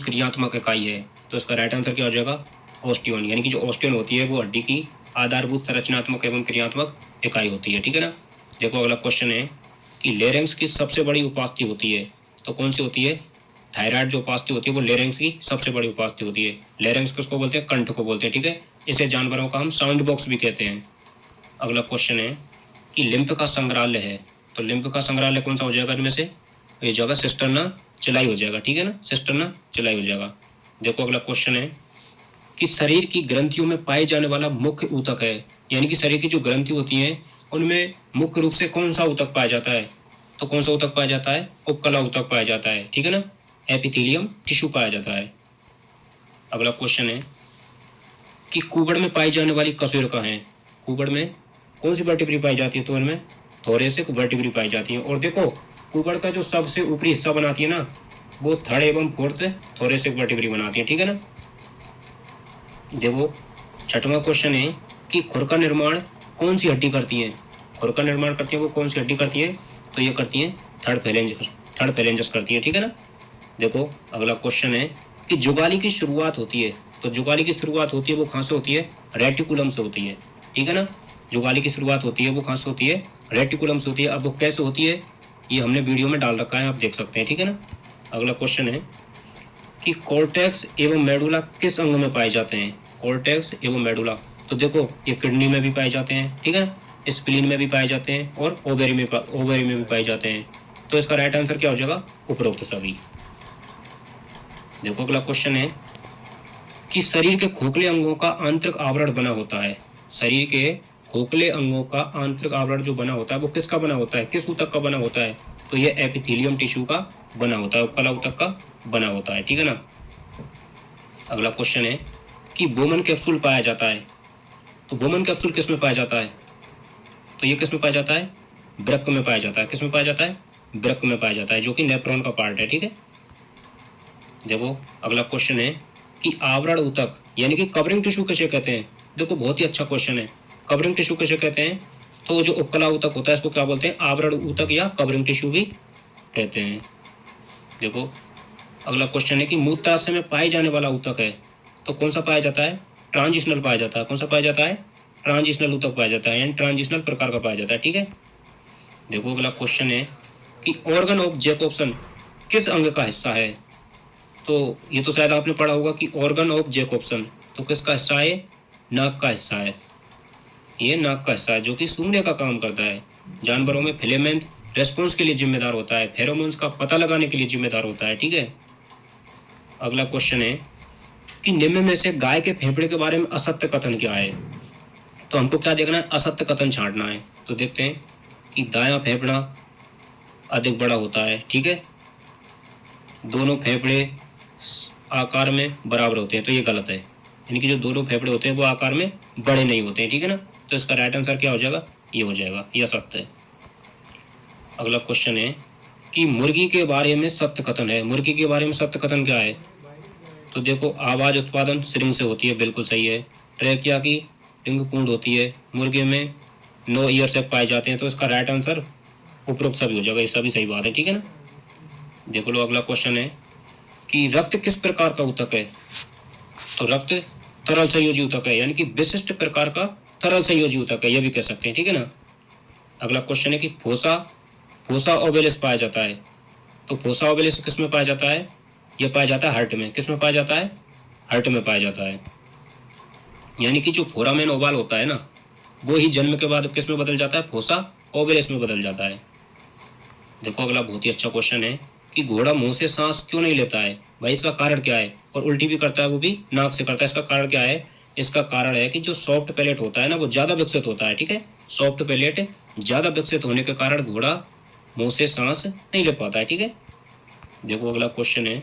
आधारभूत क्रियात्मक इकाई है? तो इसका राइट आंसर क्या हो जाएगा? ऑस्टियन। यानी कि जो ऑस्टियन होती है वो हड्डी की आधारभूत संरचनात्मक एवं क्रियात्मक इकाई होती है, ठीक है ना। देखो अगला क्वेश्चन है कि लेरेंक्स की सबसे बड़ी उपास्थि होती है, तो कौन सी होती है? थायराइड जो उपास्थि होती है वो लेरेंक्स की सबसे बड़ी उपास्थि होती है। लेरेंक्स किसको बोलते हैं? कंठ को बोलते हैं, ठीक है। इसे जानवरों का हम साउंड बॉक्स भी कहते हैं। अगला क्वेश्चन है कि लिम्फ का संग्रहालय है, तो लिम्फ का संग्रहालय कौन सा हो जाएगा इनमें से? ये जगह सिस्टर्ना चिलाई हो जाएगा, ठीक है ना, सिस्टर्ना चिलाई हो जाएगा। देखो अगला क्वेश्चन है कि शरीर की ग्रंथियों में पाए जाने वाला मुख्य ऊतक है, यानी कि शरीर की जो ग्रंथि होती हैं उनमें मुख्य रूप से कौन सा ऊतक पाया जाता है? तो कौन सा ऊतक पाया जाता है? उपकला ऊतक पाया जाता है, ठीक है ना, एपिथेलियम टिश्यू पाया जाता है। अगला क्वेश्चन है कि कुबड़ में पाई जाने वाली कशेरुका कहाँ है? कुबड़ में कौन सी वर्टिब्री पाई जाती है? तो इनमें थोरेसिक वर्टिब्री पाई जाती है। और देखो कुबड़ का जो सबसे ऊपरी हिस्सा बनाती है ना वो थर्ड एवं फोर्थ थोरेसिक वर्टिब्री बनाती है, ठीक है ना। देखो छठवां क्वेश्चन है कि खुर का निर्माण कौन सी हड्डी करती है? खुर का निर्माण करती है वो कौन सी हड्डी करती है? तो ये करती है थर्ड फेलेंजस करती है, ठीक है ना। देखो अगला क्वेश्चन है कि जुगाली की शुरुआत होती है, तो जुगाली की शुरुआत होती है वो कहाँ से होती है? रेटिकुलम से होती है, ठीक है ना। जुगाली की शुरुआत होती है वो कहाँ से होती है? रेटिकुलम से होती है। अब वो कैसे होती है ये हमने वीडियो में डाल रखा है, आप देख सकते हैं, ठीक है ना। अगला क्वेश्चन है कि कॉर्टेक्स एवं मेडुला किस अंग में पाए जाते हैं? कॉर्टेक्स एवं मेडुला, तो देखो ये किडनी में भी पाए जाते हैं, ठीक है, स्प्लीन में भी पाए जाते हैं और ओवेरी में भी पाए जाते हैं। तो इसका राइट आंसर क्या हो जाएगा? उपरोक्त सभी। देखो अगला क्वेश्चन है कि शरीर के खोखले अंगों का आंतरिक आवरण बना होता है। शरीर के खोखले अंगों का आंतरिक आवरण जो बना होता है वो किसका बना होता है? किस ऊतक का बना होता है? तो ये एपिथेलियम टिश्यू का बना होता है, उपकला ऊतक का बना होता है, ठीक है ना। अगला क्वेश्चन है कि बोमन कैप्सूल पाया जाता है, तो बोमन कैप्सूल किस में पाया जाता है? तो ये किस में पाया जाता है? वृक्क में पाया जाता है। किस में पाया जाता है? वृक्क में पाया जाता है, जो कि नेफ्रॉन का पार्ट है, ठीक है। देखो अगला क्वेश्चन है कि आवरण ऊतक यानी कि कवरिंग टिश्यू किसे कहते हैं? देखो बहुत ही अच्छा क्वेश्चन है, कवरिंग टिश्यू किसे कहते हैं? तो जो उपकला ऊतक होता है इसको क्या बोलते हैं? आवरण ऊतक या कवरिंग टिश्यू भी कहते हैं। देखो अगला क्वेश्चन है कि मूत्राशय में पाए जाने वाला ऊतक है, तो कौन सा पाया जाता है? ट्रांजिशनल पाया जाता है। कौन सा पाया जाता है? ट्रांजिशनल ऊतक पाया जाता है, यानी ट्रांजिशनल प्रकार का पाया जाता है, ठीक है। देखो अगला क्वेश्चन है कि ऑर्गन ऑफ जैकोब्सन किस अंग का हिस्सा है? तो ये तो शायद आपने पढ़ा होगा कि ऑर्गन ऑफ जैकोब्सन तो किसका हिस्सा है? नाक का हिस्सा है। ये नाक का हिस्सा है जो कि सूंघने का काम करता है। जानवरों में फिलेमेंट रेस्पॉन्स के लिए जिम्मेदार होता है, फेरोमोन्स का पता लगाने के लिए जिम्मेदार होता है, ठीक है। अगला क्वेश्चन है कि निम्न में से गाय के फेफड़े के बारे में असत्य कथन क्या है? तो हमको क्या देखना है? असत्य कथन छांटना है। तो देखते हैं कि दायां फेफड़ा अधिक बड़ा होता है, ठीक है, दोनों फेफड़े आकार में बराबर होते हैं, तो ये गलत है। यानी कि जो दोनों फेफड़े होते हैं वो आकार में बड़े नहीं होते हैं, ठीक है ना। तो इसका राइट आंसर क्या हो जाएगा? ये हो जाएगा, यह सत्य है। अगला क्वेश्चन है कि मुर्गी के बारे में सत्य कथन है। मुर्गी के बारे में सत्य कथन क्या है? तो देखो आवाज उत्पादन सिरिंग से होती है, बिल्कुल सही है। ट्रैकिया की रिंग पूर्ण होती है। मुर्गे में 9 ईयर से पाए जाते हैं, तो इसका राइट आंसर उपरोक्त सभी हो जाएगा, ये सभी सही बात है, ठीक है ना। देखो लो अगला क्वेश्चन है कि रक्त किस प्रकार का ऊतक है? तो रक्त तरल संयोजी ऊतक है, यानी कि विशिष्ट प्रकार का तरल संयोजी ऊतक है, ये भी कह सकते हैं, ठीक है ना। अगला क्वेश्चन है कि फोसा ओवेलिस पाया जाता है, तो फोसा ओवेलिस किस में पाया जाता है? यह पाया जाता है हार्ट में। किस में पाया जाता है? हार्ट में पाया जाता है। यानी कि जो फोरामेन ओवल होता है ना वो ही जन्म के बाद किस में बदल जाता है? फोसा ओवेलिस में बदल जाता है। देखो अगला बहुत ही अच्छा क्वेश्चन है कि घोड़ा मुंह से सांस क्यों नहीं लेता है? भाई इसका कारण क्या है? और उल्टी भी करता है, वो भी नाक से करता है। इसका कारण क्या है? इसका कारण है कि जो सॉफ्ट पैलेट होता है ना वो ज्यादा विकसित होता है, ठीक है। सॉफ्ट पैलेट ज्यादा विकसित होने के कारण घोड़ा मुंह से सांस नहीं ले पाता है, ठीक है। देखो अगला क्वेश्चन है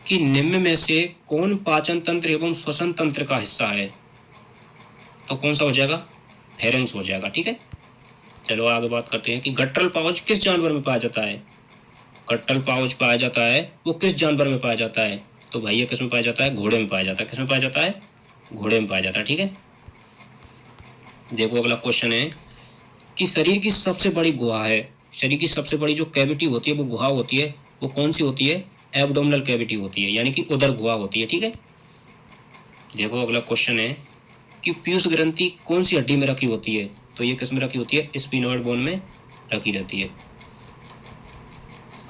कि निम्न में से कौन पाचन तंत्र एवं श्वसन तंत्र का हिस्सा है? तो कौन सा हो जाएगा? फेरेंस हो जाएगा, ठीक है। चलो आगे बात करते हैं कि गट्रल पाउच किस जानवर में पाया जाता है? गट्रल पाउच पाया जाता है वो किस जानवर में पाया जाता है? तो भाई ये किस में पाया जाता है? घोड़े में पाया जाता है। किस में पाया जाता है? घोड़े में पाया जाता है, ठीक है। देखो अगला क्वेश्चन है कि शरीर की सबसे बड़ी गुहा है, शरीर की सबसे बड़ी जो कैविटी होती है वो गुहा होती है, वो कौन सी होती है? एब्डोमिनल कैविटी होती है, यानी कि उदर गुहा होती है। ठीक है, देखो अगला क्वेश्चन है कि पीयूष ग्रंथि कौन सी हड्डी में रखी होती है? तो ये किस में रखी होती है? स्फिनोइड बोन में रखी रहती है।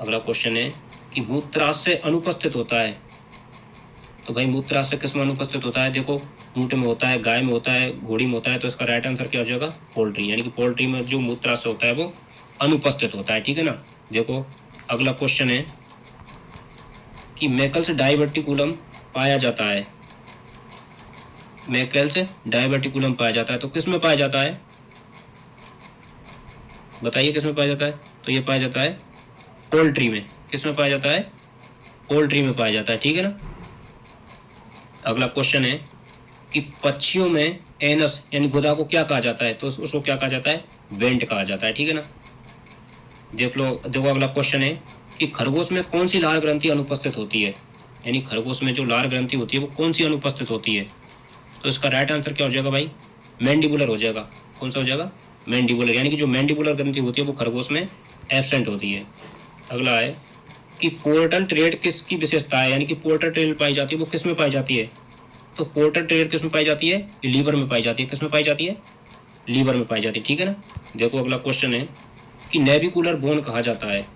अगला क्वेश्चन है कि मूत्राशय अनुपस्थित होता है। तो भाई मूत्राशय किस में अनुपस्थित होता है? देखो ऊंट में होता है, गाय में होता है, घोड़ी में होता है, तो इसका राइट आंसर क्या हो जाएगा? पोल्ट्री, यानी कि पोल्ट्री में जो मूत्राशय होता है वो अनुपस्थित होता है। ठीक है ना। देखो अगला क्वेश्चन है कि मैकल्स डायवर्टिकुलम पाया जाता है। मैकल्स डायवर्टिकुलम पाया जाता है, तो किस में पाया जाता है? बताइए किस में पाया जाता है? तो ये पाया जाता है पोल्ट्री में। किस में पाया जाता है? पोल्ट्री में पाया जाता है। ठीक है ना। अगला क्वेश्चन है कि पक्षियों में एनस यानी गुदा को क्या कहा जाता है? तो उसको क्या कहा जाता है? वेंट कहा जाता है। ठीक है ना। देखो अगला क्वेश्चन है कि खरगोश में कौन सी लार ग्रंथि अनुपस्थित होती है? यानी खरगोश में जो लार ग्रंथि होती है वो कौन सी अनुपस्थित होती है? तो इसका राइट आंसर क्या हो जाएगा भाई? मैंडिबुलर हो जाएगा। कौन सा हो जाएगा? मैंडिबुलर, यानी कि जो मैंडिबुलर ग्रंथि होती है वो खरगोश में एब्सेंट होती है। अगला है कि पोर्टल ट्रेड किसकी विशेषता है? यानी कि पोर्टल ट्रेड पाई जाती है वो किस में पाई जाती है? तो पोर्टल ट्रेड किस में पाई जाती है? लीवर में पाई जाती है। किस में पाई जाती है? लीवर में पाई जाती है। ठीक है ना। देखो अगला क्वेश्चन है कि नेविकुलर बोन कहा जाता है।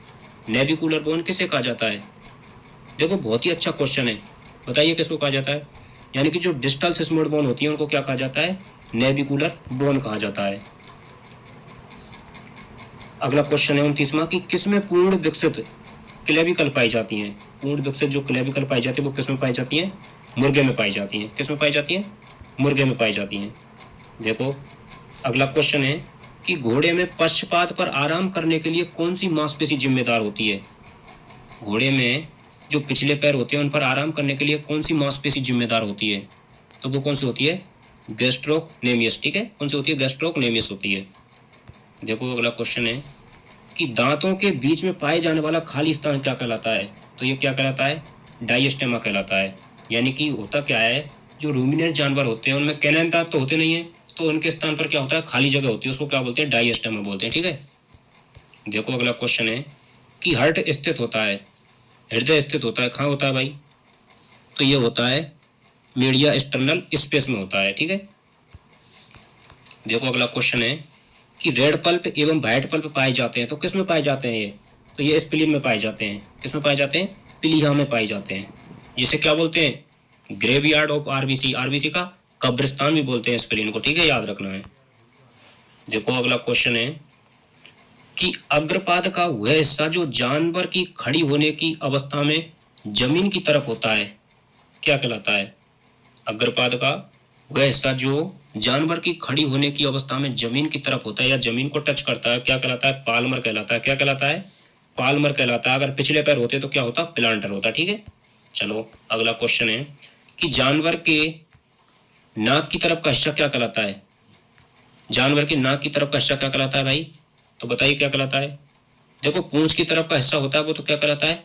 नेविकुलर बोन किसे कहा जाता है? देखो बहुत ही अच्छा क्वेश्चन है, बताइए किसको कहा जाता है? यानी कि जो डिस्टल सिस्मोइड बोन होती है उनको क्या कहा जाता है? नेविकुलर बोन कहा जाता है। अगला क्वेश्चन है 29वां कि किसमें पूर्ण विकसित क्लेविकल पाई जाती हैं? पूर्ण विकसित जो क्लेविकल पाई जाती है वो किसमें पाई जाती है? मुर्गे में पाई जाती हैं। किसमें पाई जाती है? मुर्गे में पाई जाती हैं। देखो अगला क्वेश्चन है कि घोड़े में पक्षपात पर आराम करने के लिए कौन सी मांसपेशी जिम्मेदार होती है? घोड़े में जो पिछले पैर होते हैं उन पर आराम करने के लिए कौन सी मांसपेशी जिम्मेदार होती है? तो वो कौन सी होती है? गैस्ट्रोक्नेमियस। ठीक है, कौन सी होती है? गैस्ट्रोक्नेमियस होती है। देखो अगला क्वेश्चन है कि दांतों के बीच में पाए जाने वाला खाली स्थान क्या कहलाता है? तो ये क्या कहलाता है? डायस्टेमा कहलाता है। यानी कि होता क्या है, जो रूमिनेंट जानवर होते हैं उनमें कैनाइन दांत तो होते नहीं है, तो उनके स्थान पर क्या होता है? खाली जगह होती है, उसको क्या बोलते हैं? डायस्टेमा बोलते हैं। ठीक है। देखो अगला क्वेश्चन है कि हार्ट स्थित होता है, हृदय स्थित होता है, कहाँ होता है भाई? तो ये होता है मीडिया स्टर्नल स्पेस में होता है। ठीक है। देखो अगला क्वेश्चन है कि रेड पल्प एवं व्हाइट पल्प पाए जाते हैं, तो किस में पाए जाते हैं ये? तो ये स्प्लीन में पाए जाते हैं। किस में पाए जाते हैं? प्लीहा में पाए जाते हैं, जिसे क्या बोलते हैं? Graveyard of RBC. आरबीसी का कब्रिस्तान भी बोलते हैं स्प्लीन को। ठीक है, याद रखना है। देखो अगला क्वेश्चन है कि अग्रपाद का वह हिस्सा जो जानवर की खड़ी होने की अवस्था में जमीन की तरफ होता है क्या कहलाता है? अग्रपाद का वह हिस्सा जो जानवर की खड़ी होने की अवस्था में जमीन की तरफ होता है या जमीन को टच करता है क्या कहलाता है? पाल्मर कहलाता है। क्या कहलाता है? पाल्मर कहलाता है। अगर पिछले पैर होते तो क्या होता? प्लांटर होता। ठीक है। चलो अगला क्वेश्चन है कि जानवर के नाक की तरफ का हिस्सा क्या कहलाता है? जानवर के नाक की तरफ का हिस्सा क्या कहलाता है भाई? तो बताइए क्या कहलाता है? देखो पूंछ की तरफ का हिस्सा होता है वो तो क्या कहलाता है?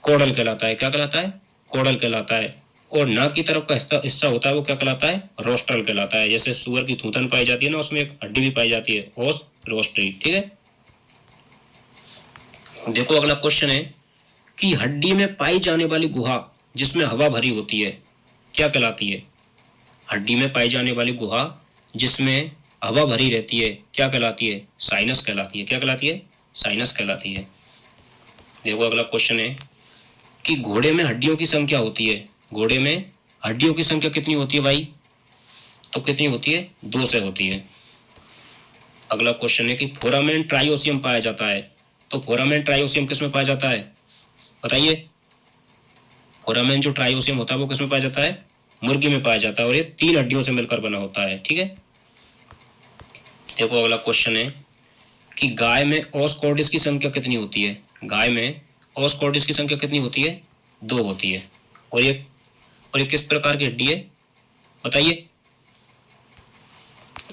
कोडल कहलाता है। क्या कहलाता है? कोडल कहलाता है। और नाक की तरफ का हिस्सा होता है वो क्या कहलाता है? रोस्ट्रल कहलाता है। जैसे सुअर की थूथन पाई जाती है ना, उसमें एक हड्डी भी पाई जाती है, ओस रोस्ट्री। ठीक है। देखो अगला क्वेश्चन है कि हड्डी में पाई जाने वाली गुहा जिसमें हवा भरी होती है क्या कहलाती है? हड्डी में पाई जाने वाली गुहा जिसमें हवा भरी रहती है क्या कहलाती है? साइनस कहलाती है। क्या कहलाती है? साइनस कहलाती है। देखो अगला क्वेश्चन है कि घोड़े में हड्डियों की संख्या होती है, घोड़े में हड्डियों की संख्या कितनी होती है भाई? तो कितनी होती है? 2 से होती है। अगला क्वेश्चन है कि फोरामेन ट्राइओसियम पाया जाता है, तो फोरामेन ट्राइओसियम किस में पाया जाता है? बताइए। फोरामेन जो ट्राइओसियम होता है वो किस में पाया जाता है? मुर्गी में पाया जाता है, और ये 3 हड्डियों से मिलकर बना होता है। ठीक है। देखो अगला क्वेश्चन है कि गाय में ओस्कॉर्डिस की संख्या कितनी होती है? गाय में ओस्कॉर्डिस की संख्या कितनी होती है? 2 होती है। और ये किस प्रकार की हड्डी है बताइए?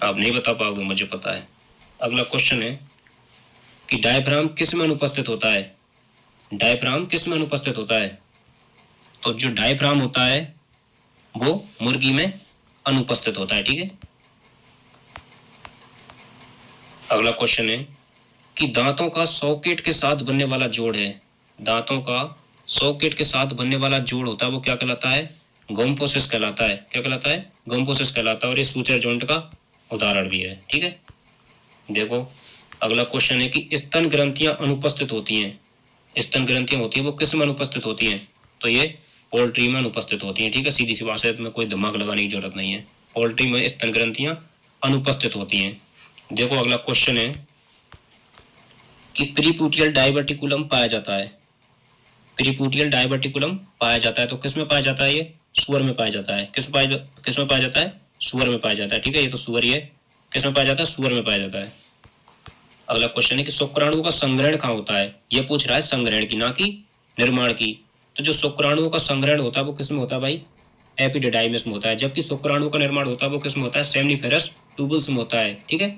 आप नहीं बता पाओगे, मुझे पता है। अगला क्वेश्चन है कि डायफ्राम किस में अनुपस्थित होता है? डायफ्राम किस में अनुपस्थित होता है? तो जो डायफ्राम होता है वो मुर्गी में अनुपस्थित होता है। ठीक है। अगला क्वेश्चन है कि दांतों का सॉकेट के साथ बनने वाला जोड़ है, दांतों का सॉकेट के साथ बनने वाला जोड़ होता है वो क्या कहलाता है? गोम्पोसिस कहलाता है। क्या कहलाता है? गोम्पोसिस कहलाता है। और ये सूचर जॉइंट का उदाहरण भी है। ठीक है, देखो अगला क्वेश्चन है कि स्तन ग्रंथियां अनुपस्थित होती हैं। स्तन ग्रंथियां होती हैं वो किस में अनुपस्थित होती हैं? तो ये पोल्ट्री में अनुपस्थित होती हैं। ठीक है, सीधी सी बात है, इसमें कोई दिमाग लगाने की जरूरत नहीं है। पोल्ट्री में स्तन ग्रंथियां अनुपस्थित होती हैं। देखो अगला क्वेश्चन है कि प्रीपुटियल डायवर्टिकुलम पाया जाता है। प्रीपुटियल डायवर्टिकुलम पाया जाता है तो किस में पाया जाता है? ये सुअर में पाया जाता है। किस में पाया जाता है? सुअर में पाया जाता है। ठीक है, ये तो सुअर ही है। किस में पाया जाता है? सुअर में पाया जाता है। अगला क्वेश्चन है कि शुक्राणु का संग्रहण कहाँ होता है? ये पूछ रहा है संग्रहण की, ना कि निर्माण की। तो जो शुक्राणुओं का संग्रहण होता है वो किस में होता है भाई? एपिडिडाइमिस में होता है। जबकि शुक्राणु का निर्माण होता है वो किस में होता है? सेमनीफेरस ट्यूबल्स में होता है। ठीक है,